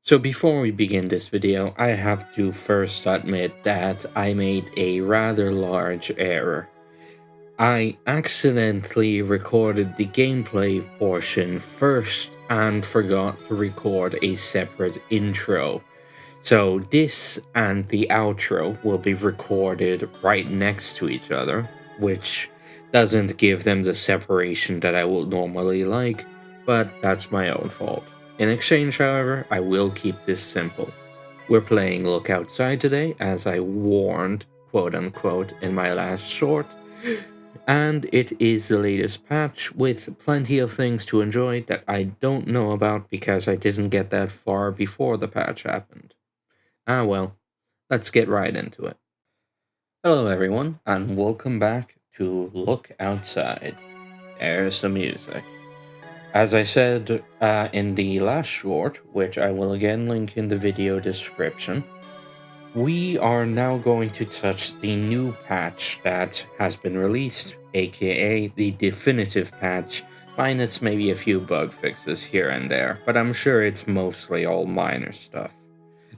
So before we begin this video, I have to first admit that I made a rather large error. I accidentally recorded the gameplay portion first and forgot to record a separate intro. So this and the outro will be recorded right next to each other, which doesn't give them the separation that I would normally like, but that's my own fault. In exchange, however, I will keep this simple. We're playing Look Outside today, as I warned, quote unquote, in my last short, and it is the latest patch with plenty of things to enjoy that I don't know about because I didn't get that far before the patch happened. Ah well, let's get right into it. Hello everyone, and welcome back to Look Outside. There's the music. As I said in the last short, which I will again link in the video description, we are now going to touch the new patch that has been released, aka the definitive patch, minus maybe a few bug fixes here and there, but I'm sure it's mostly all minor stuff.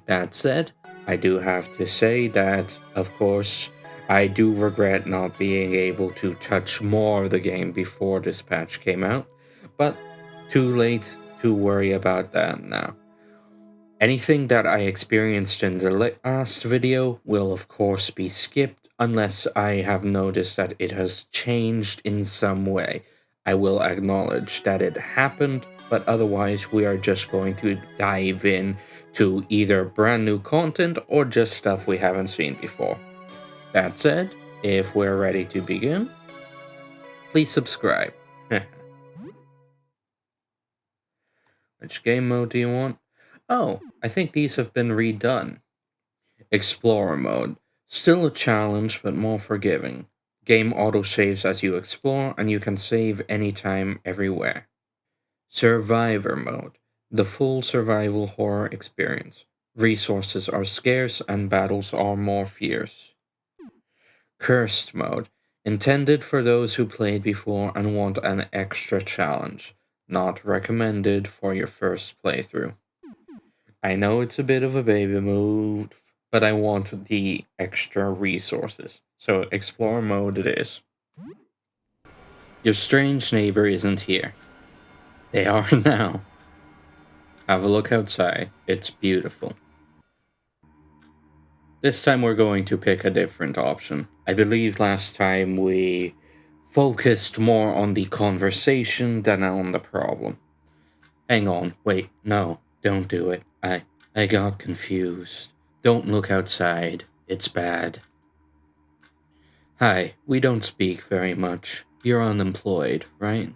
That said, I do have to say that, of course, I do regret not being able to touch more of the game before this patch came out, but too late to worry about that now. Anything that I experienced in the last video will of course be skipped unless I have noticed that it has changed in some way. I will acknowledge that it happened, but otherwise we are just going to dive in to either brand new content or just stuff we haven't seen before. That said, if we're ready to begin, please subscribe. Which game mode do you want? Oh, I think these have been redone. Explorer mode. Still a challenge, but more forgiving. Game autosaves as you explore, and you can save anytime, everywhere. Survivor mode. The full survival horror experience. Resources are scarce and battles are more fierce. Cursed mode. Intended for those who played before and want an extra challenge. Not recommended for your first playthrough. I know it's a bit of a baby move, but I want the extra resources. So Explorer mode it is. Your strange neighbor isn't here. They are now. Have a look outside. It's beautiful. This time we're going to pick a different option. I believe last time we focused more on the conversation than on the problem. Hang on, wait, no, don't do it. I got confused. Don't look outside. It's bad. Hi, we don't speak very much. You're unemployed, right?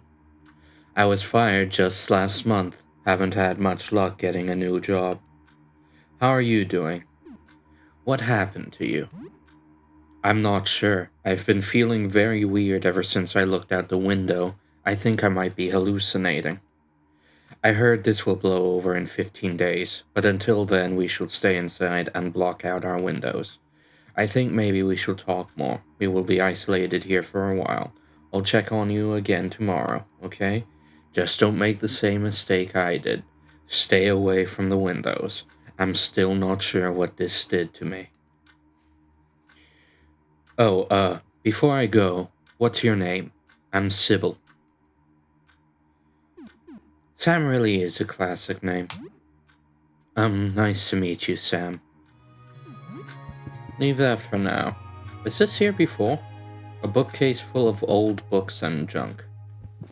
I was fired just last month. Haven't had much luck getting a new job. How are you doing? What happened to you? I'm not sure. I've been feeling very weird ever since I looked out the window. I think I might be hallucinating. I heard this will blow over in 15 days, but until then we should stay inside and block out our windows. I think maybe we should talk more. We will be isolated here for a while. I'll check on you again tomorrow, okay? Just don't make the same mistake I did. Stay away from the windows. I'm still not sure what this did to me. Oh, before I go, what's your name? I'm Sybil. Sam really is a classic name. Nice to meet you, Sam. Leave that for now. Was this here before? A bookcase full of old books and junk.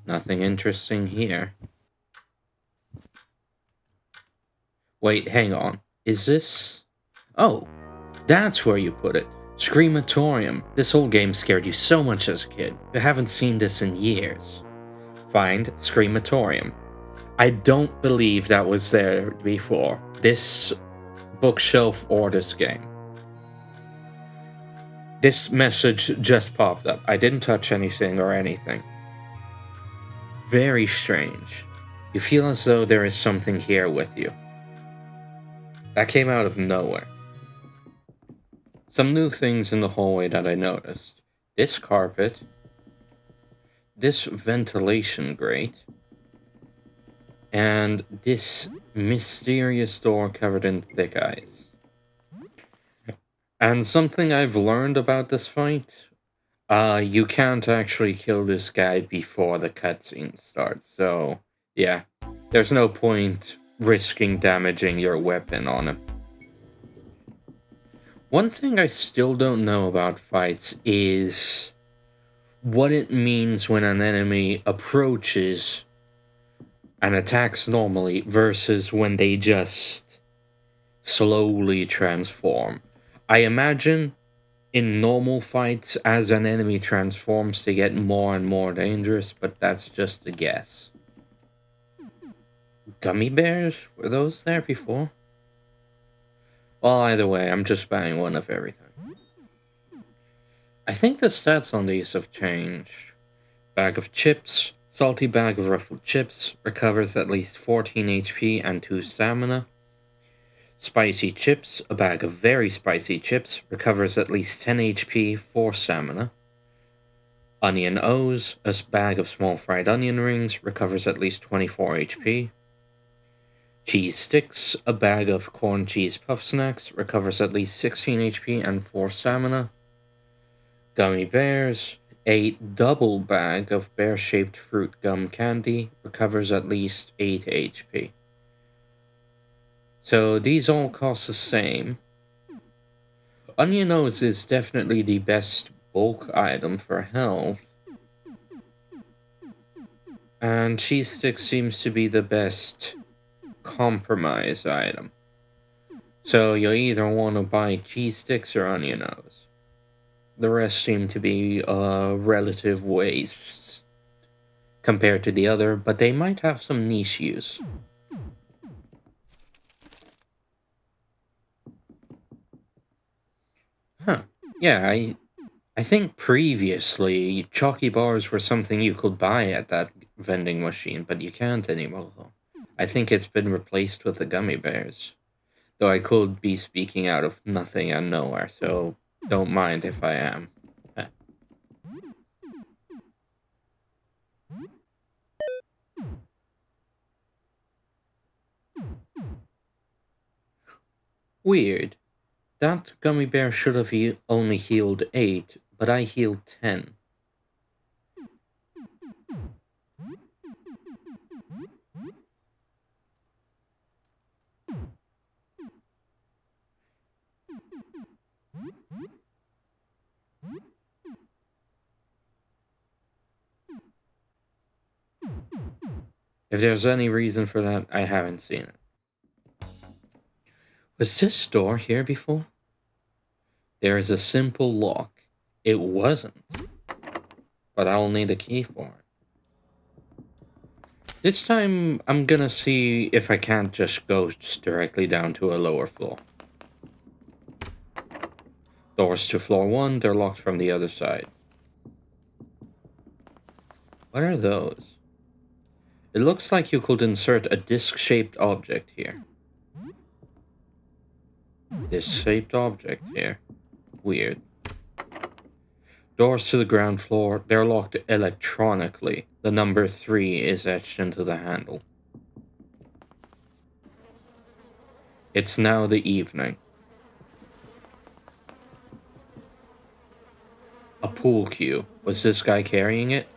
Nothing interesting here. Wait, hang on. Is this... Oh, that's where you put it. Screamatorium. This whole game scared you so much as a kid. You haven't seen this in years. Find Screamatorium. I don't believe that was there before. This bookshelf or this game. This message just popped up. I didn't touch anything or anything. Very strange. You feel as though there is something here with you. That came out of nowhere. Some new things in the hallway that I noticed. This carpet. This ventilation grate. and this mysterious door covered in thick ice. And something I've learned about this fight, you can't actually kill this guy before the cutscene starts, so yeah, there's no point risking damaging your weapon on him. One thing I still don't know about fights is what it means when an enemy approaches and attacks normally versus when they just slowly transform. I imagine in normal fights, as an enemy transforms, they get more and more dangerous, but that's just a guess. Gummy bears? Were those there before? Well, either way, I'm just buying one of everything. I think the stats on these have changed. Bag of chips. Salty bag of ruffled chips. Recovers at least 14 HP and 2 stamina. Spicy chips. A bag of very spicy chips. Recovers at least 10 HP, 4 stamina. Onion O's. A bag of small fried onion rings. Recovers at least 24 HP. Cheese sticks. A bag of corn cheese puff snacks. Recovers at least 16 HP and 4 stamina. Gummy bears. A double bag of bear-shaped fruit gum candy. Recovers at least 8 HP. So these all cost the same. Onion O's is definitely the best bulk item for health. And cheese sticks seems to be the best compromise item. So you'll either want to buy cheese sticks or onion O's. The rest seem to be relative waste compared to the other, but they might have some niche use. Huh. Yeah, I think previously chalky bars were something you could buy at that vending machine, but you can't anymore. I think it's been replaced with the gummy bears. Though I could be speaking out of nothing and nowhere, so don't mind if I am. Weird. That gummy bear should have only healed 8, but I healed 10. If there's any reason for that, I haven't seen it. Was this door here before? There is a simple lock. It wasn't. But I'll need a key for it. This time, I'm gonna see if I can't just go directly down to a lower floor. Doors to floor 1, they're locked from the other side. What are those? It looks like you could insert a disc-shaped object here. Disc-shaped object here. Weird. Doors to the ground floor, they're locked electronically. The number 3 is etched into the handle. It's now the evening. A pool cue. Was this guy carrying it?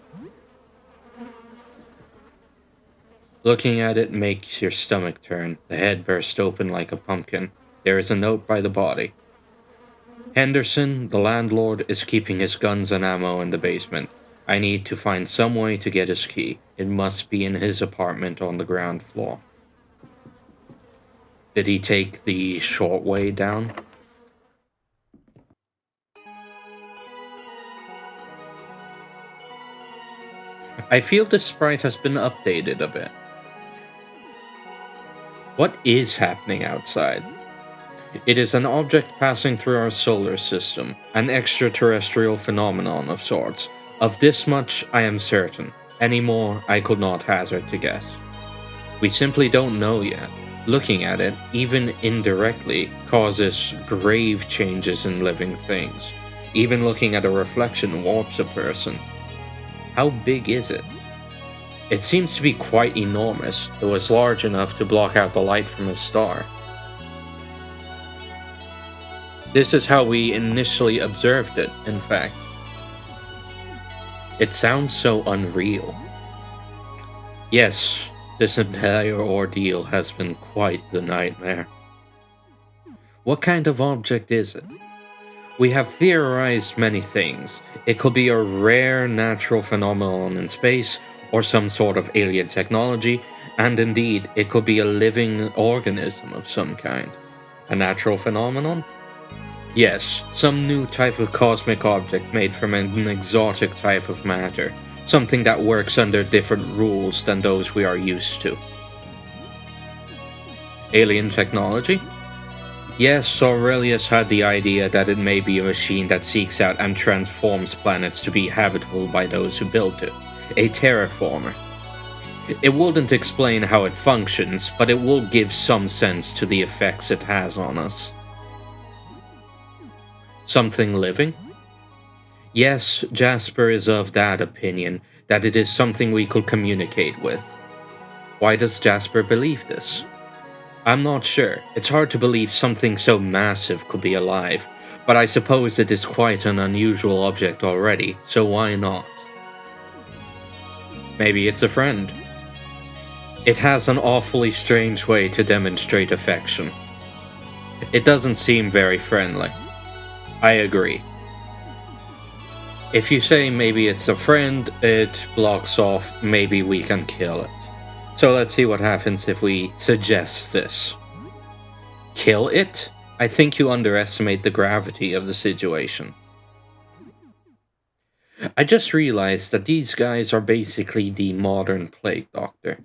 Looking at it makes your stomach turn. The head bursts open like a pumpkin. There is a note by the body. Henderson, the landlord, is keeping his guns and ammo in the basement. I need to find some way to get his key. It must be in his apartment on the ground floor. Did he take the short way down? I feel the sprite has been updated a bit. What is happening outside? It is an object passing through our solar system, an extraterrestrial phenomenon of sorts. Of this much I am certain. Any more I could not hazard to guess. We simply don't know yet. Looking at it, even indirectly, causes grave changes in living things. Even looking at a reflection warps a person. How big is it? It seems to be quite enormous. It was large enough to block out the light from a star. This is how we initially observed it, in fact. It sounds so unreal. Yes, this entire ordeal has been quite the nightmare. What kind of object is it? We have theorized many things. It could be a rare natural phenomenon in space, or some sort of alien technology, and indeed, it could be a living organism of some kind. A natural phenomenon? Yes, some new type of cosmic object made from an exotic type of matter. Something that works under different rules than those we are used to. Alien technology? Yes, Aurelius had the idea that it may be a machine that seeks out and transforms planets to be habitable by those who built it. A terraformer. It wouldn't explain how it functions, but it will give some sense to the effects it has on us. Something living? Yes, Jasper is of that opinion, that it is something we could communicate with. Why does Jasper believe this? I'm not sure. It's hard to believe something so massive could be alive, but I suppose it is quite an unusual object already, so why not? Maybe it's a friend. It has an awfully strange way to demonstrate affection. It doesn't seem very friendly. I agree. If you say maybe it's a friend, it blocks off maybe we can kill it. So let's see what happens if we suggest this. Kill it? I think you underestimate the gravity of the situation. I just realized that these guys are basically the modern plague doctor.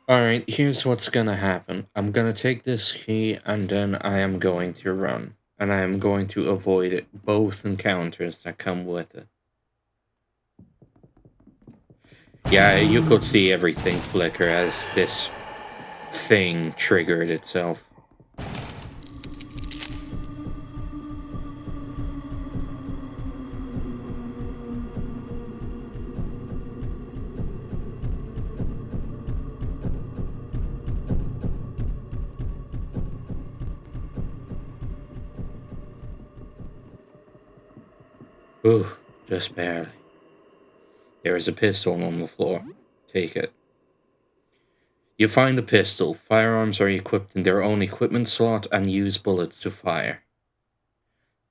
Alright, here's what's gonna happen. I'm gonna take this key and then I am going to run. And I am going to avoid both encounters that come with it. Yeah, you could see everything flicker as this thing triggered itself. Ooh, just barely. There is a pistol on the floor. Take it. You find the pistol. Firearms are equipped in their own equipment slot and use bullets to fire.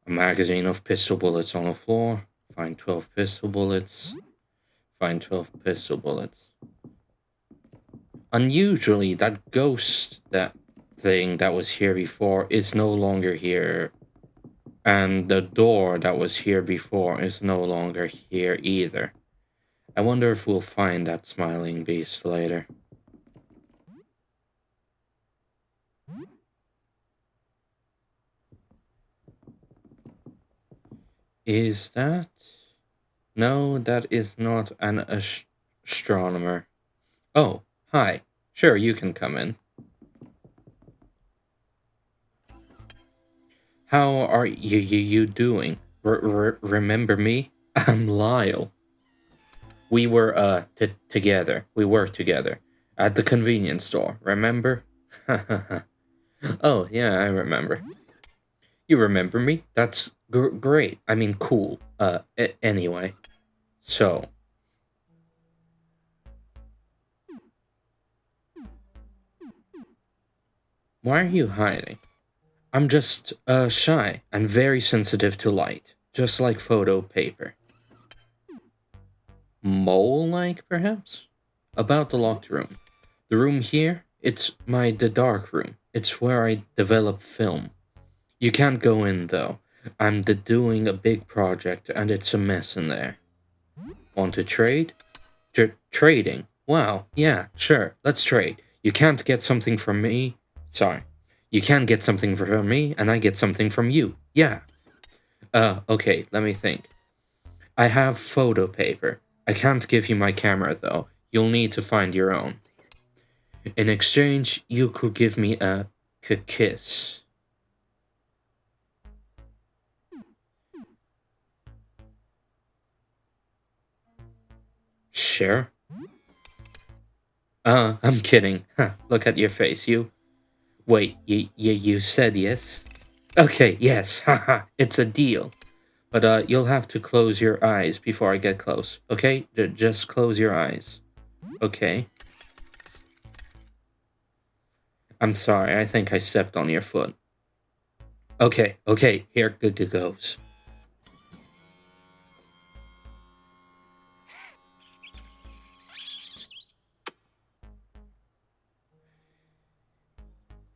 A magazine of pistol bullets on the floor. Find 12 pistol bullets. Find 12 pistol bullets. Unusually, that ghost, that thing that was here before, is no longer here. And the door that was here before is no longer here either. I wonder if we'll find that smiling beast later. Is that? No, that is not an astronomer. Oh, hi. Sure, you can come in. How are you doing? Remember me? I'm Lyle. We were, together. We worked together. At the convenience store, remember? Oh, yeah, I remember. You remember me? That's great. I mean, cool. Anyway. So. Why are you hiding? I'm just, shy and very sensitive to light. Just like photo paper. Mole-like, perhaps? About the locked room. The room here, it's the dark room. It's where I develop film. You can't go in, though. I'm doing a big project, and it's a mess in there. Want to trade? Trading? Wow, yeah, sure, let's trade. You can't get something from me. Sorry. You can get something from me, and I get something from you. Yeah. Okay, let me think. I have photo paper. I can't give you my camera, though. You'll need to find your own. In exchange, you could give me a kiss. Sure. I'm kidding. Huh, look at your face. Wait, you said yes? Okay, yes, haha, it's a deal. But, you'll have to close your eyes before I get close, okay? Just close your eyes. Okay. I'm sorry, I think I stepped on your foot. Okay, here goes.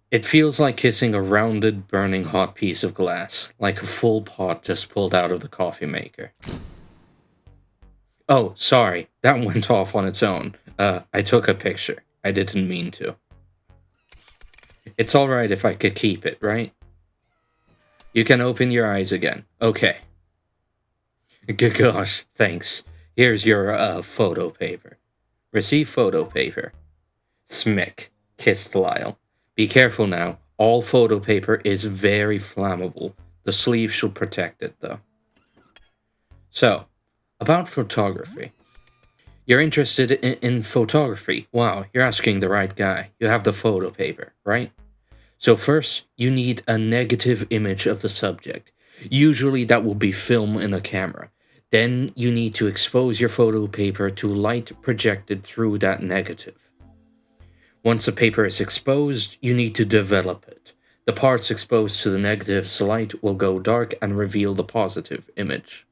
It feels like kissing a rounded, burning hot piece of glass, like a full pot just pulled out of the coffee maker. Oh, sorry, that went off on its own. I took a picture. I didn't mean to. It's alright if I could keep it, right? You can open your eyes again. Okay. Gosh, thanks. Here's your, photo paper. Receive photo paper. Smick, kissed Lyle. Be careful now. All photo paper is very flammable. The sleeve should protect it, though. So, about photography. You're interested in photography. Wow, you're asking the right guy. You have the photo paper, right? So first, you need a negative image of the subject. Usually that will be film in a camera. Then you need to expose your photo paper to light projected through that negative. Once the paper is exposed, you need to develop it. The parts exposed to the negative's light will go dark and reveal the positive image.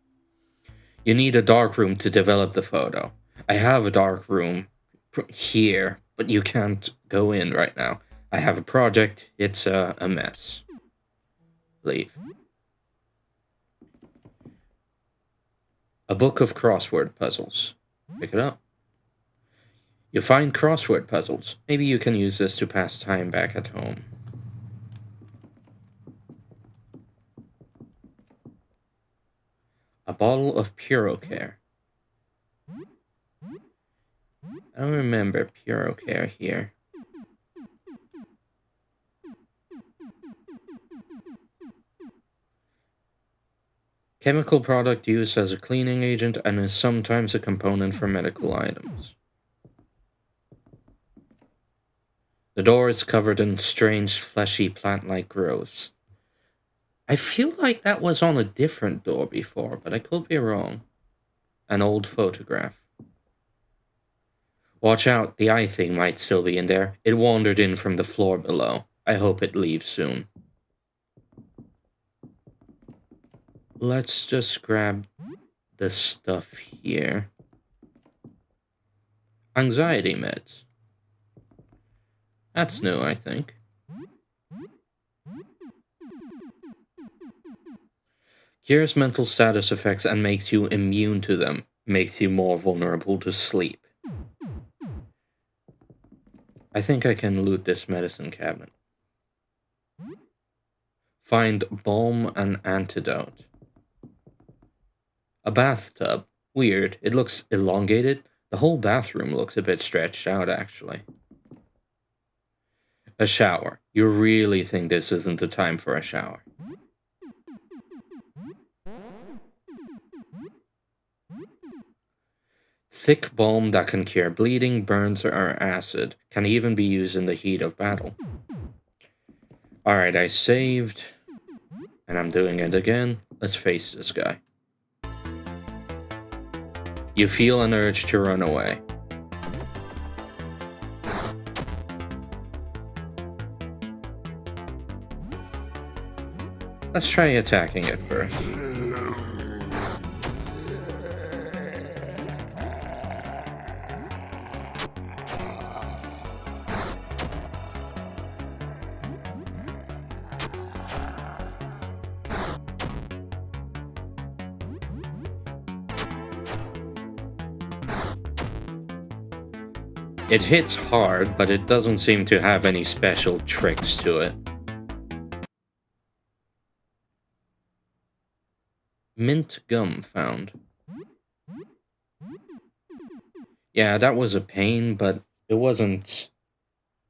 You need a dark room to develop the photo. I have a dark room here, but you can't go in right now. I have a project. It's a mess. Leave. A book of crossword puzzles. Pick it up. You find crossword puzzles. Maybe you can use this to pass time back at home. A bottle of Purocare. I don't remember Purocare here. Chemical product used as a cleaning agent and is sometimes a component for medical items. The door is covered in strange, fleshy, plant-like growths. I feel like that was on a different door before, but I could be wrong. An old photograph. Watch out, the eye thing might still be in there. It wandered in from the floor below. I hope it leaves soon. Let's just grab the stuff here. Anxiety meds. That's new, I think. Cures mental status effects and makes you immune to them. Makes you more vulnerable to sleep. I think I can loot this medicine cabinet. Find balm and antidote. A bathtub. Weird. It looks elongated. The whole bathroom looks a bit stretched out, actually. A shower. You really think this isn't the time for a shower? Thick balm that can cure bleeding, burns, or acid. Can even be used in the heat of battle. Alright, I saved. And I'm doing it again. Let's face this guy. You feel an urge to run away. Let's try attacking it first. It hits hard, but it doesn't seem to have any special tricks to it. Mint gum found. Yeah, that was a pain, but it wasn't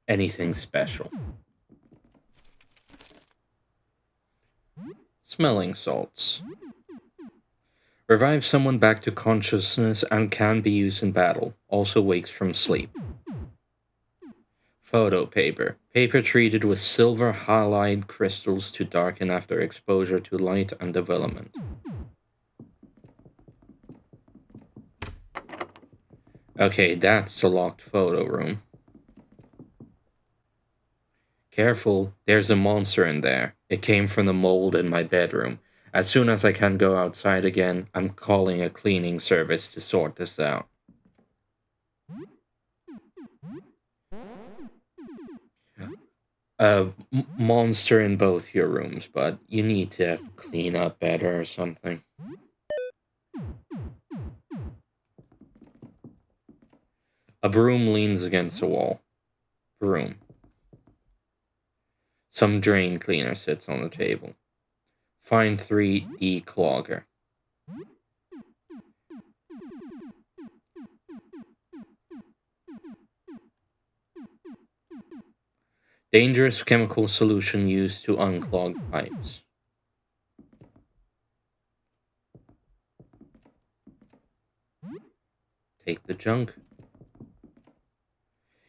anything special. Smelling salts. Revives someone back to consciousness and can be used in battle. Also wakes from sleep. Photo paper. Paper treated with silver halide crystals to darken after exposure to light and development. Okay, that's a locked photo room. Careful, there's a monster in there. It came from the mold in my bedroom. As soon as I can go outside again, I'm calling a cleaning service to sort this out. Monster in both your rooms, but you need to clean up better or something. A broom leans against a wall. Broom. Some drain cleaner sits on the table. Find 3 declogger. Dangerous chemical solution used to unclog pipes. Take the junk.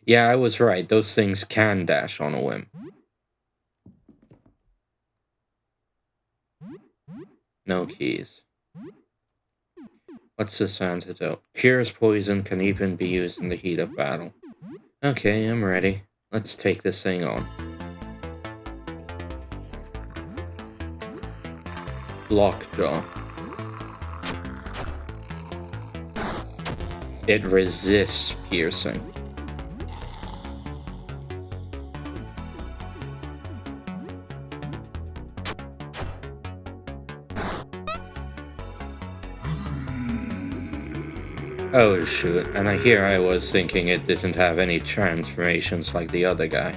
Yeah, I was right. Those things can dash on a whim. No keys. What's this antidote? Cures poison, can even be used in the heat of battle. Okay, I'm ready. Let's take this thing on. Lockjaw. It resists piercing. Oh shoot, and here I was thinking it didn't have any transformations like the other guy.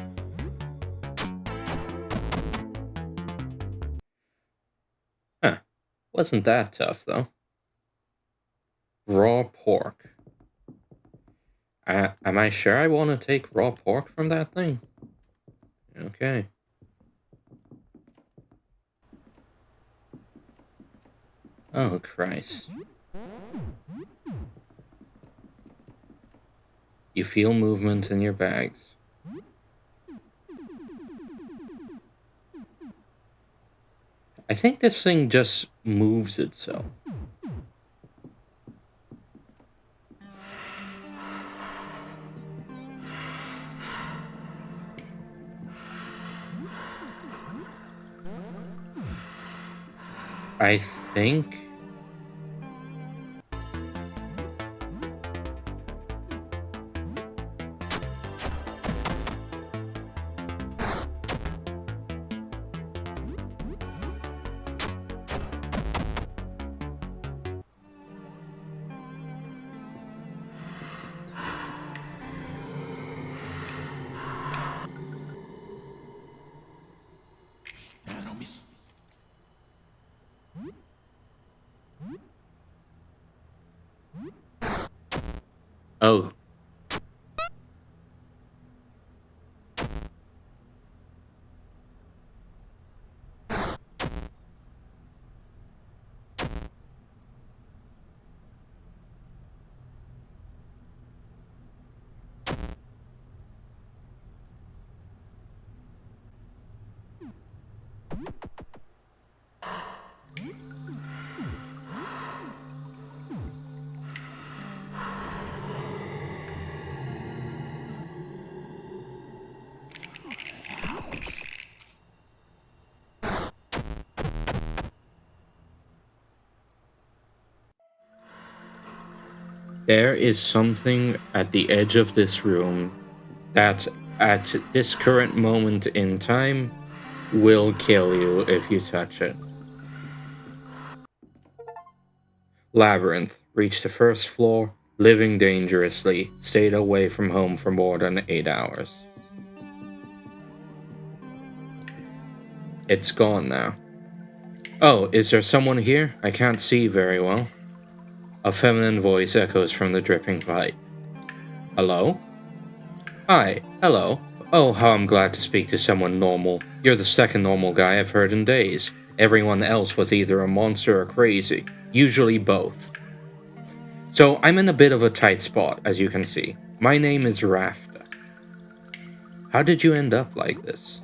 Huh, wasn't that tough though. Raw pork. Am I sure I want to take raw pork from that thing? Okay. Oh Christ. You feel movement in your bags. I think this thing just moves itself. I think... Oh. There is something at the edge of this room that, at this current moment in time, will kill you if you touch it. Labyrinth. Reach the first floor, living dangerously, stayed away from home for more than 8 hours. It's gone now. Oh, is there someone here? I can't see very well. A feminine voice echoes from the dripping pipe. Hello? Hi, hello. Oh, how I'm glad to speak to someone normal. You're the second normal guy I've heard in days. Everyone else was either a monster or crazy. usually both. So I'm in a bit of a tight spot, as you can see. My name is Rafta. How did you end up like this?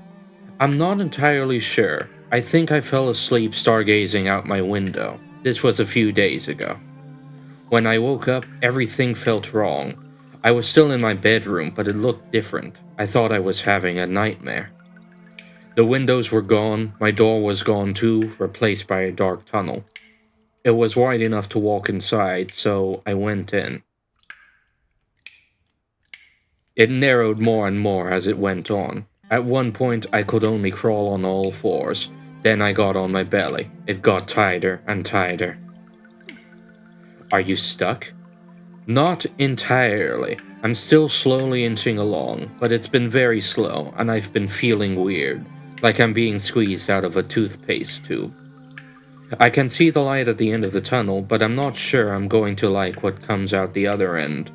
I'm not entirely sure. I think I fell asleep stargazing out my window. This was a few days ago. When I woke up, everything felt wrong. I was still in my bedroom, but it looked different. I thought I was having a nightmare. The windows were gone, my door was gone too, replaced by a dark tunnel. It was wide enough to walk inside, so I went in. It narrowed more and more as it went on. At one point, I could only crawl on all fours. Then I got on my belly. It got tighter and tighter. Are you stuck? Not entirely. I'm still slowly inching along, but it's been very slow, and I've been feeling weird, like I'm being squeezed out of a toothpaste tube. I can see the light at the end of the tunnel, but I'm not sure I'm going to like what comes out the other end.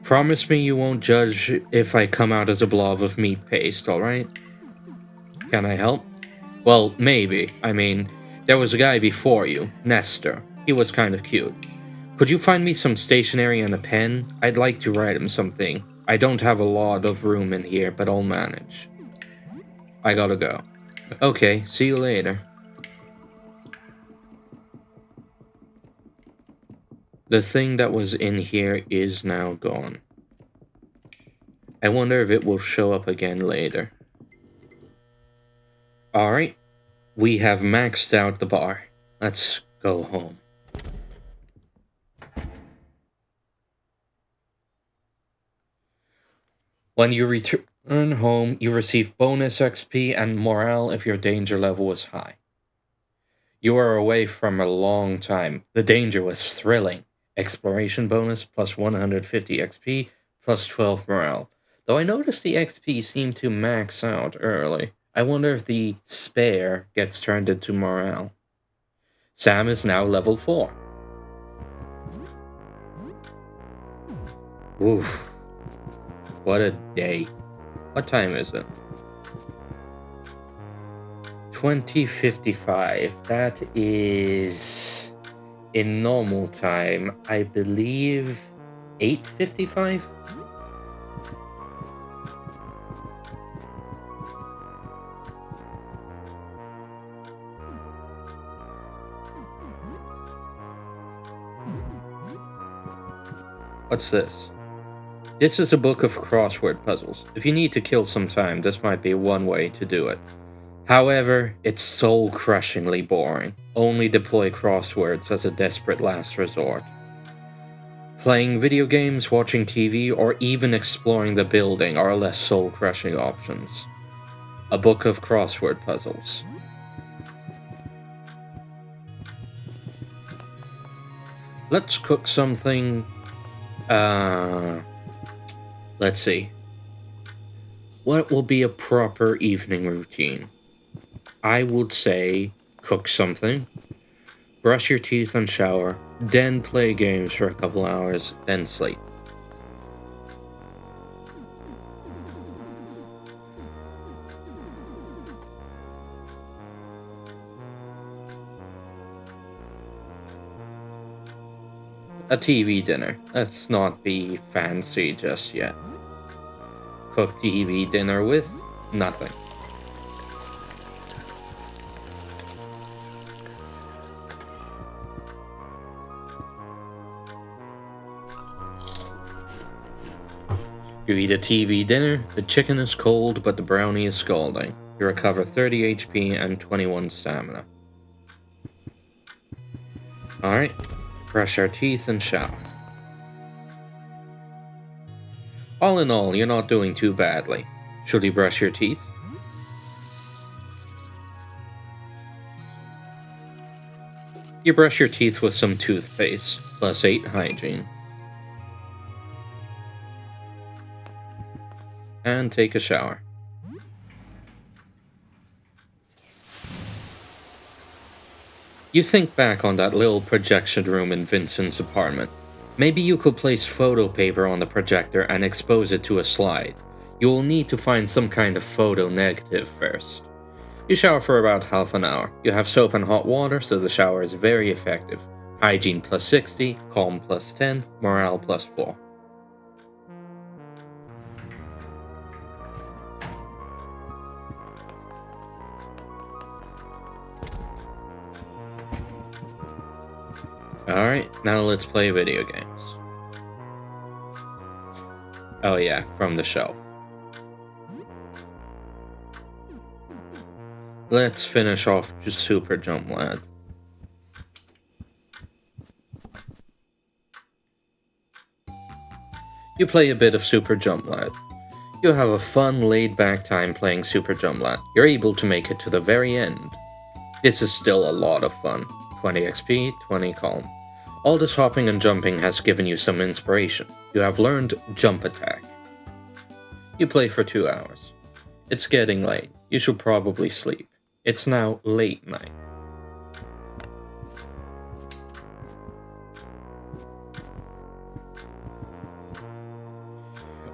Promise me you won't judge if I come out as a blob of meat paste, alright? Can I help? Well, maybe. I mean, there was a guy before you, Nestor. He was kind of cute. Could you find me some stationery and a pen? I'd like to write him something. I don't have a lot of room in here, but I'll manage. I gotta go. Okay, see you later. The thing that was in here is now gone. I wonder if it will show up again later. Alright, we have maxed out the bar. Let's go home. When you return home, you receive bonus XP and morale if your danger level was high. You are away from a long time. The danger was thrilling. Exploration bonus plus 150 XP plus 12 morale. Though I noticed the XP seemed to max out early. I wonder if the spare gets turned into morale. Sam is now level 4. Oof. What a day. What time is it? 20:55. That is... in normal time, I believe 8:55? What's this? This is a book of crossword puzzles. If you need to kill some time, this might be one way to do it. However, it's soul-crushingly boring. Only deploy crosswords as a desperate last resort. Playing video games, watching TV, or even exploring the building are less soul-crushing options. A book of crossword puzzles. Let's cook something... let's see. What will be a proper evening routine? I would say cook something, brush your teeth and shower, then play games for a couple hours, then sleep. A TV dinner. Let's not be fancy just yet. Cook TV dinner with nothing. You eat a TV dinner, the chicken is cold, but the brownie is scalding. You recover 30 HP and 21 stamina. Alright, brush our teeth and shower. All in all, you're not doing too badly. Should you brush your teeth? You brush your teeth with some toothpaste, plus 8 hygiene. And take a shower. You think back on that little projection room in Vincent's apartment. Maybe you could place photo paper on the projector and expose it to a slide. You will need to find some kind of photo negative first. You shower for about half an hour. You have soap and hot water, so the shower is very effective. Hygiene plus 60, calm plus 10, morale plus 4. Alright, now let's play video games. Oh yeah, from the shelf. Let's finish off just Super Jump Lad. You play a bit of Super Jump Lad. You have a fun, laid-back time playing Super Jump Lad. You're able to make it to the very end. This is still a lot of fun. 20 XP, 20 calm. All this hopping and jumping has given you some inspiration. You have learned Jump Attack. You play for 2 hours. It's getting late. You should probably sleep. It's now late night.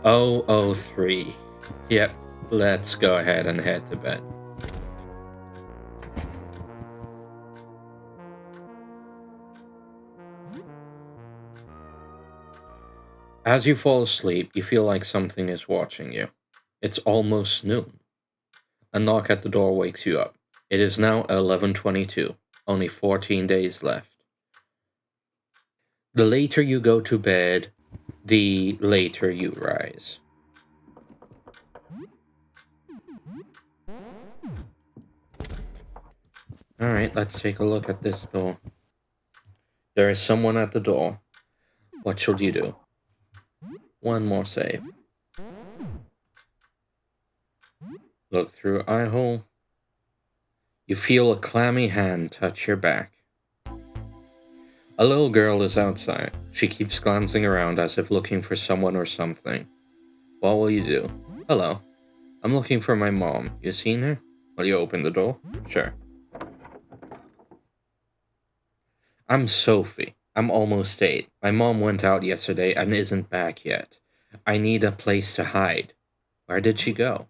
Oh, 03. Yep, let's go ahead and head to bed. As you fall asleep, you feel like something is watching you. It's almost noon. A knock at the door wakes you up. It is now 11:22, only 14 days left. The later you go to bed, the later you rise. Alright, let's take a look at this door. There is someone at the door. What should you do? One more save. Look through eye hole. You feel a clammy hand touch your back. A little girl is outside. She keeps glancing around as if looking for someone or something. What will you do? Hello. I'm looking for my mom. You seen her? Will you open the door? Sure. I'm Sophie. I'm almost 8. My mom went out yesterday and isn't back yet. I need a place to hide. Where did she go?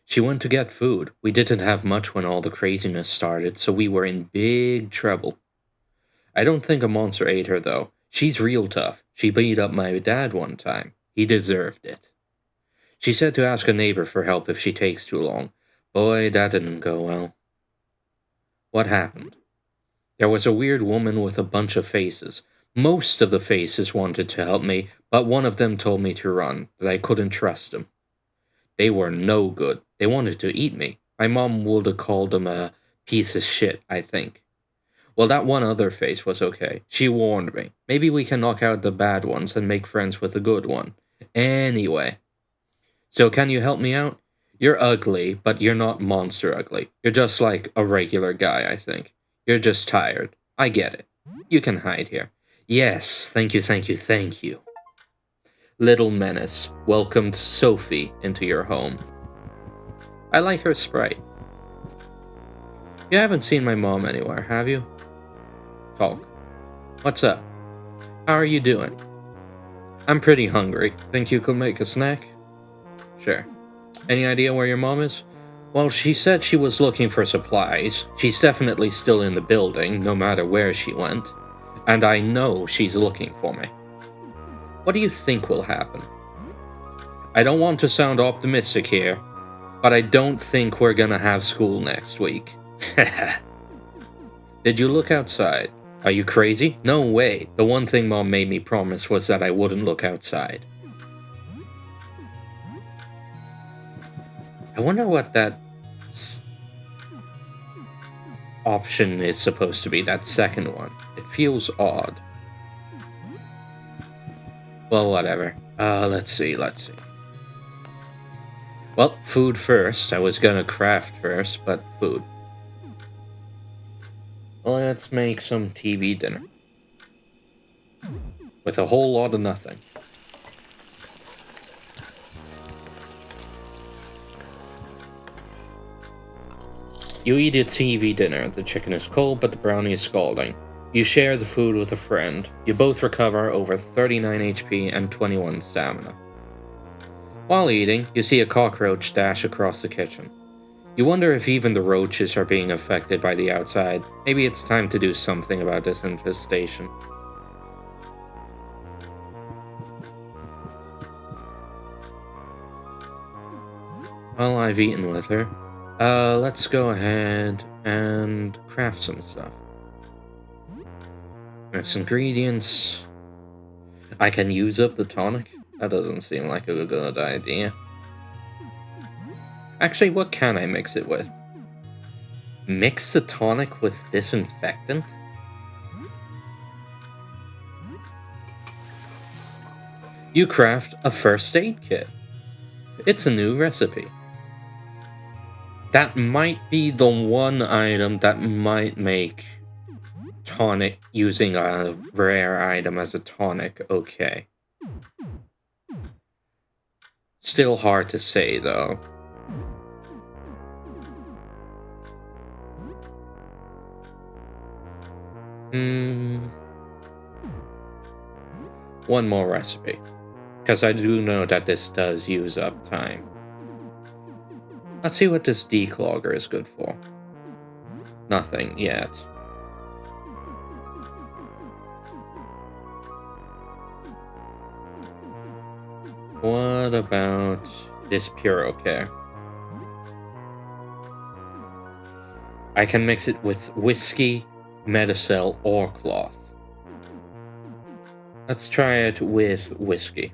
She went to get food. We didn't have much when all the craziness started, so we were in big trouble. I don't think a monster ate her, though. She's real tough. She beat up my dad one time. He deserved it. She said to ask a neighbor for help if she takes too long. Boy, that didn't go well. What happened? There was a weird woman with a bunch of faces. Most of the faces wanted to help me, but one of them told me to run, that I couldn't trust them. They were no good. They wanted to eat me. My mom would have called them a piece of shit, I think. Well, that one other face was okay. She warned me. Maybe we can knock out the bad ones and make friends with the good one. Anyway. So can you help me out? You're ugly, but you're not monster ugly. You're just like a regular guy, I think. You're just tired. I get it. You can hide here. Yes, thank you, thank you, thank you. Little Menace welcomed Sophie into your home. I like her sprite. You haven't seen my mom anywhere, have you? Talk. What's up? How are you doing? I'm pretty hungry. Think you could make a snack? Sure. Any idea where your mom is? Well, she said she was looking for supplies. She's definitely still in the building, no matter where she went. And I know she's looking for me. What do you think will happen? I don't want to sound optimistic here, but I don't think we're gonna have school next week. Did you look outside? Are you crazy? No way. The one thing Mom made me promise was that I wouldn't look outside. I wonder what that option is supposed to be, that second one. It feels odd. Well, whatever. Let's see. Well, food first. I was gonna craft first, but food. Let's make some TV dinner. With a whole lot of nothing. You eat a TV dinner. The chicken is cold, but the brownie is scalding. You share the food with a friend. You both recover over 39 HP and 21 stamina. While eating, you see a cockroach dash across the kitchen. You wonder if even the roaches are being affected by the outside. Maybe it's time to do something about this infestation. Well, I've eaten with her. Let's go ahead and craft some stuff. Mix ingredients. I can use up the tonic? That doesn't seem like a good idea. Actually, what can I mix it with? Mix the tonic with disinfectant? You craft a first aid kit. It's a new recipe. That might be the one item that might make tonic, using a rare item as a tonic, okay. Still hard to say, though. One more recipe. Because I do know that this does use up time. Let's see what this declogger is good for. Nothing yet. What about this Purocare? I can mix it with whiskey, Menace, or cloth. Let's try it with whiskey.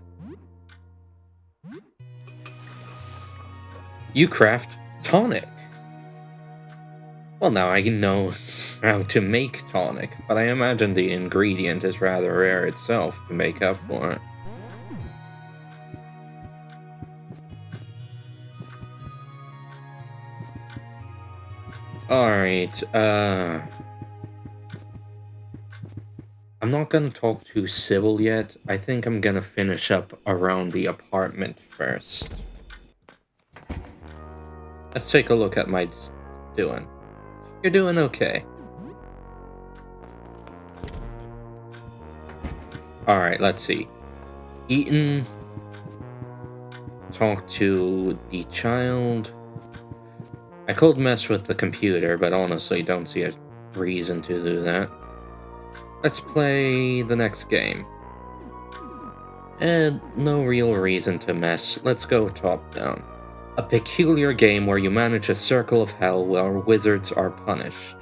You craft tonic. Well, now I know how to make tonic, but I imagine the ingredient is rather rare itself to make up for it. Alright, I'm not gonna talk to Sybil yet. I think I'm gonna finish up around the apartment first. Let's take a look at my doing. You're doing okay. Alright, let's see. Eaten. Talk to the child. I could mess with the computer, but honestly don't see a reason to do that. Let's play the next game. And no real reason to mess. Let's go top down. A peculiar game where you manage a circle of hell where wizards are punished.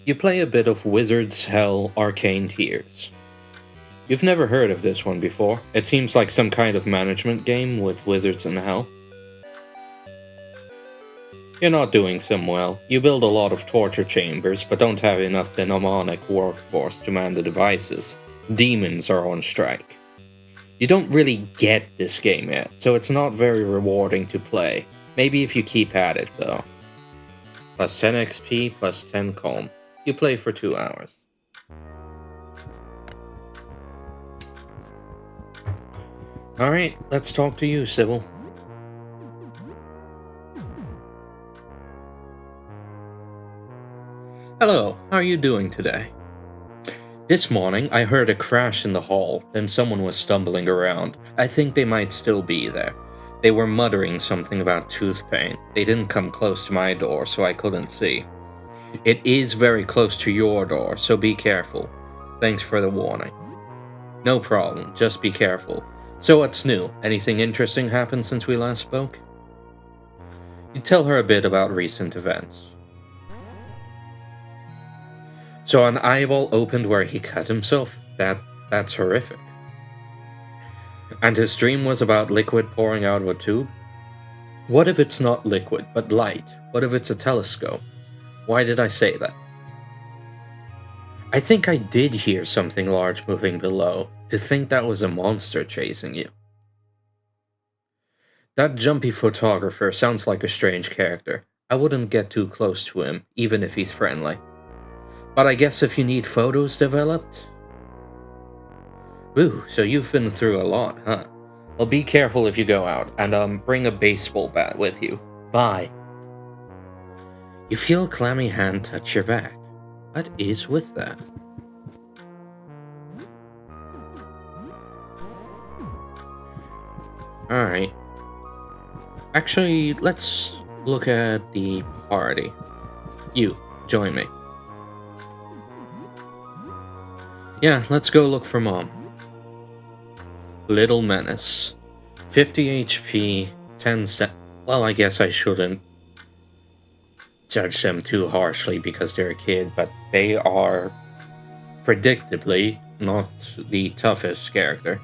You play a bit of Wizards Hell Arcane Tears. You've never heard of this one before. It seems like some kind of management game with wizards in hell. You're not doing so well. You build a lot of torture chambers, but don't have enough demonic workforce to man the devices. Demons are on strike. You don't really get this game yet, so it's not very rewarding to play. Maybe if you keep at it, though. Plus 10 XP, plus 10 calm. You play for 2 hours. Alright, let's talk to you, Sybil. Hello, how are you doing today? This morning, I heard a crash in the hall, then someone was stumbling around. I think they might still be there. They were muttering something about tooth pain. They didn't come close to my door, so I couldn't see. It is very close to your door, so be careful. Thanks for the warning. No problem, just be careful. So what's new? Anything interesting happened since we last spoke? You tell her a bit about recent events. So an eyeball opened where he cut himself? That's horrific. And his dream was about liquid pouring out of a tube? What if it's not liquid, but light? What if it's a telescope? Why did I say that? I think I did hear something large moving below. To think that was a monster chasing you. That jumpy photographer sounds like a strange character. I wouldn't get too close to him, even if he's friendly. But I guess if you need photos developed? Ooh, so you've been through a lot, huh? Well, be careful if you go out, and bring a baseball bat with you. Bye. You feel a clammy hand touch your back. What is with that? Alright. Actually, let's look at the party. You, join me. Yeah, let's go look for Mom. Little Menace. 50 HP, 10 well, I guess I shouldn't judge them too harshly because they're a kid, but they are predictably not the toughest character.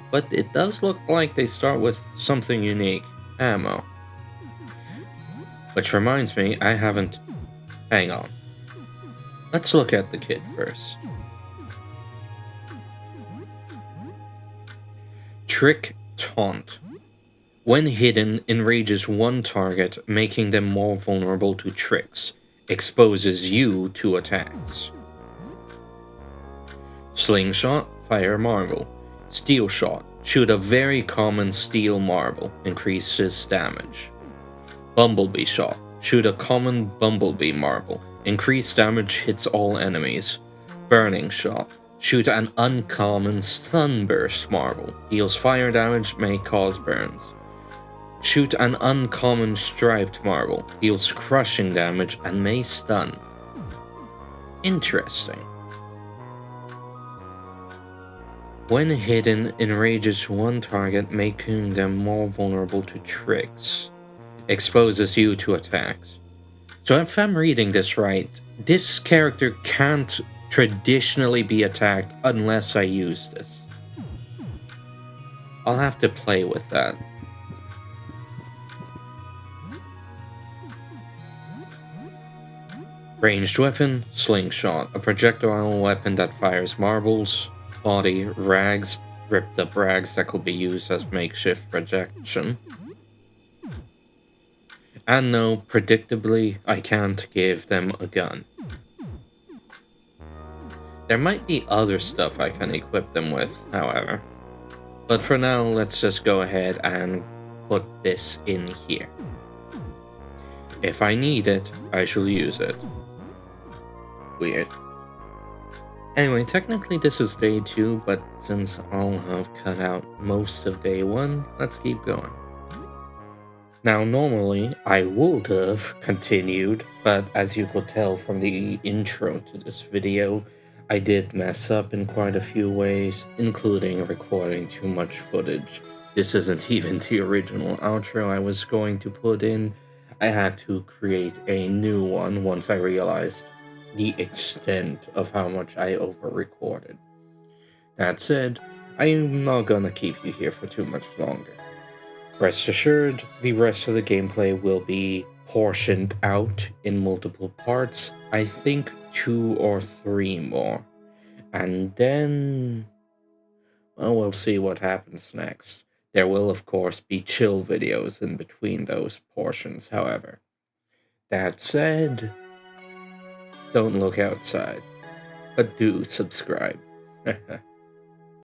But it does look like they start with something unique. Ammo. Which reminds me, I haven't... Hang on. Let's look at the kid first. Trick Taunt. When hidden, enrages one target, making them more vulnerable to tricks. Exposes you to attacks. Slingshot, fire marble. Steel shot, shoot a very common steel marble, increases damage. Bumblebee shot, shoot a common bumblebee marble, increased damage, hits all enemies. Burning shot, shoot an uncommon sunburst marble, deals fire damage, may cause burns. Shoot an uncommon striped marble, deals crushing damage, and may stun. Interesting. When hidden, enrages one target, making them more vulnerable to tricks. Exposes you to attacks. So if I'm reading this right, this character can't traditionally be attacked unless I use this. I'll have to play with that. Ranged weapon, slingshot, a projectile weapon that fires marbles. Body, rags, ripped up rags that could be used as makeshift projection. And no, predictably, I can't give them a gun. There might be other stuff I can equip them with, however. But for now, let's just go ahead and put this in here. If I need it, I shall use it. Weird. Anyway, technically this is day 2, but since I'll have cut out most of day 1, let's keep going. Now, normally I would have continued, but as you could tell from the intro to this video, I did mess up in quite a few ways, including recording too much footage. This isn't even the original outro I was going to put in. I had to create a new one once I realized the extent of how much I over-recorded. That said, I am not gonna keep you here for too much longer. Rest assured, the rest of the gameplay will be portioned out in multiple parts, I think 2 or 3 more. And then... well, we'll see what happens next. There will of course be chill videos in between those portions, however. That said... don't look outside, but do subscribe.